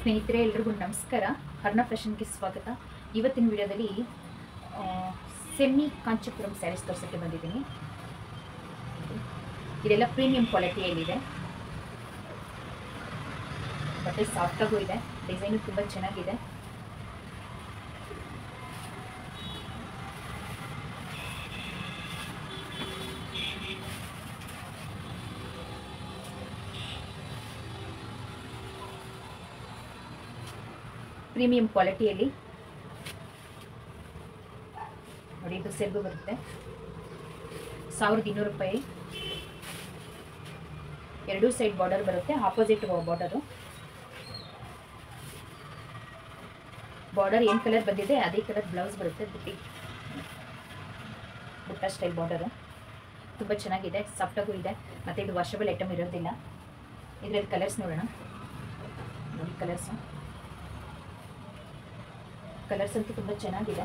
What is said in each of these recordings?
ಸ್ನೇಹಿತರೆ ಎಲ್ಲರಿಗೂ ನಮಸ್ಕಾರ. ಹರ್ಣ ಫ್ಯಾಷನ್ಗೆ ಸ್ವಾಗತ. ಇವತ್ತಿನ ವಿಡಿಯೋದಲ್ಲಿ ಸೆಮಿ ಕಾಂಚೀಪುರಂ ಸ್ಯಾರೀಸ್ ತೋರಿಸೋಕ್ಕೆ ಬಂದಿದ್ದೀನಿ. ಇದೆಲ್ಲ ಪ್ರೀಮಿಯಂ ಕ್ವಾಲಿಟಿಯಲ್ಲಿದೆ. ಬಟ್ಟೆ ಸಾಫ್ಟಾಗೂ ಇದೆ, ಡಿಸೈನು ತುಂಬ ಚೆನ್ನಾಗಿದೆ. ಪ್ರೀಮಿಯಂ ಕ್ವಾಲಿಟಿಯಲ್ಲಿ ನೋಡಿ, ಇದು ಸೆಲ್ಬು ಬರುತ್ತೆ. 1200 ರೂಪಾಯಿ. ಎರಡೂ ಸೈಡ್ ಬಾರ್ಡರ್ ಬರುತ್ತೆ, ಆಪೋಸಿಟ್ ಬಾರ್ಡರು. ಬಾರ್ಡರ್ ಏನು ಕಲರ್ ಬಂದಿದೆ ಅದೇ ಕಲರ್ ಬ್ಲೌಸ್ ಬರುತ್ತೆ. ಬುಟ್ಟ ಸ್ಟೈಲ್ ಬಾರ್ಡರು ತುಂಬ ಚೆನ್ನಾಗಿದೆ, ಸಾಫ್ಟಾಗೂ ಇದೆ. ಮತ್ತು ಇದು ವಾಷಬಲ್ ಐಟಮ್ ಇರೋದಿಲ್ಲ. ಇದರಲ್ಲಿ ಕಲರ್ಸ್ ನೋಡೋಣ. ನೋಡಿ, ಕಲರ್ಸ್ ಅಂತೂ ತುಂಬ ಚೆನ್ನಾಗಿದೆ.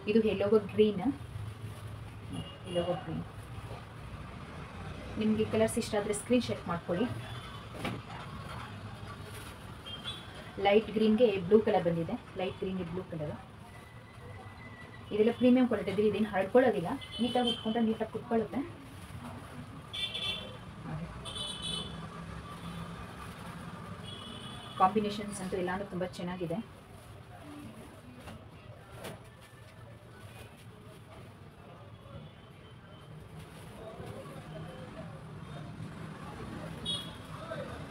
ಇದು ಎಲ್ಲೋಗೋ ಗ್ರೀನ್. ನಿಮಗೆ ಕಲರ್ಸ್ ಇಷ್ಟ ಆದರೆ ಸ್ಕ್ರೀನ್ ಶಾಟ್ ಮಾಡ್ಕೊಳ್ಳಿ. ಲೈಟ್ ಗ್ರೀನ್ಗೆ ಬ್ಲೂ ಕಲರ್ ಬಂದಿದೆ. ಲೈಟ್ ಗ್ರೀನ್ಗೆ ಬ್ಲೂ ಕಲರ್. ಇದೆಲ್ಲ ಪ್ರೀಮಿಯಂ ಕ್ವಾಲಿಟಿ ಇದೆ. ಇದೇನು ಹರಡ್ಕೊಳ್ಳೋದಿಲ್ಲ, ನೀಟಾಗಿ ಉಟ್ಕೊಂಡ್ರೆ ನೀಟಾಗಿ ಕುತ್ಕೊಳ್ಳುತ್ತೆ. ಕಾಂಬಿನೇಷನ್ಸ್ ಅಂತೂ ಎಲ್ಲಾನು ತುಂಬ ಚೆನ್ನಾಗಿದೆ.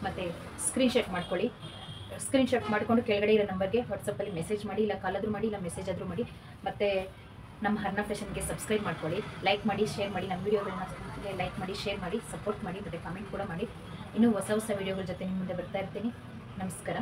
ಮತ್ತು ಸ್ಕ್ರೀನ್ ಶಾಟ್ ಮಾಡ್ಕೊಳ್ಳಿ. ಸ್ಕ್ರೀನ್ ಶಾಟ್ ಮಾಡಿಕೊಂಡು ಕೆಳಗಡೆ ಇರೋ ನಂಬರ್ಗೆ ವಾಟ್ಸಪ್ಪಲ್ಲಿ ಮೆಸೇಜ್ ಮಾಡಿ, ಇಲ್ಲ ಕಾಲ್ ಆದರೂ ಮಾಡಿ, ಇಲ್ಲ ಮೆಸೇಜ್ ಆದರೂ ಮಾಡಿ. ಮತ್ತು ನಮ್ಮ ಹರ್ಣ ಫ್ಯಾಷನ್ಗೆ ಸಬ್ಸ್ಕ್ರೈಬ್ ಮಾಡ್ಕೊಳ್ಳಿ. ಲೈಕ್ ಮಾಡಿ, ಶೇರ್ ಮಾಡಿ. ನಮ್ಮ ವೀಡಿಯೋಗಳನ್ನ ಲೈಕ್ ಮಾಡಿ, ಶೇರ್ ಮಾಡಿ, ಸಪೋರ್ಟ್ ಮಾಡಿ, ಮತ್ತು ಕಾಮೆಂಟ್ ಕೂಡ ಮಾಡಿ. ಇನ್ನೂ ಹೊಸ ವಿಡಿಯೋಗಳ ಜೊತೆ ನಿಮ್ಮ ಮುಂದೆ ಬರ್ತಾ ಇರ್ತೀನಿ. ನಮಸ್ಕಾರ.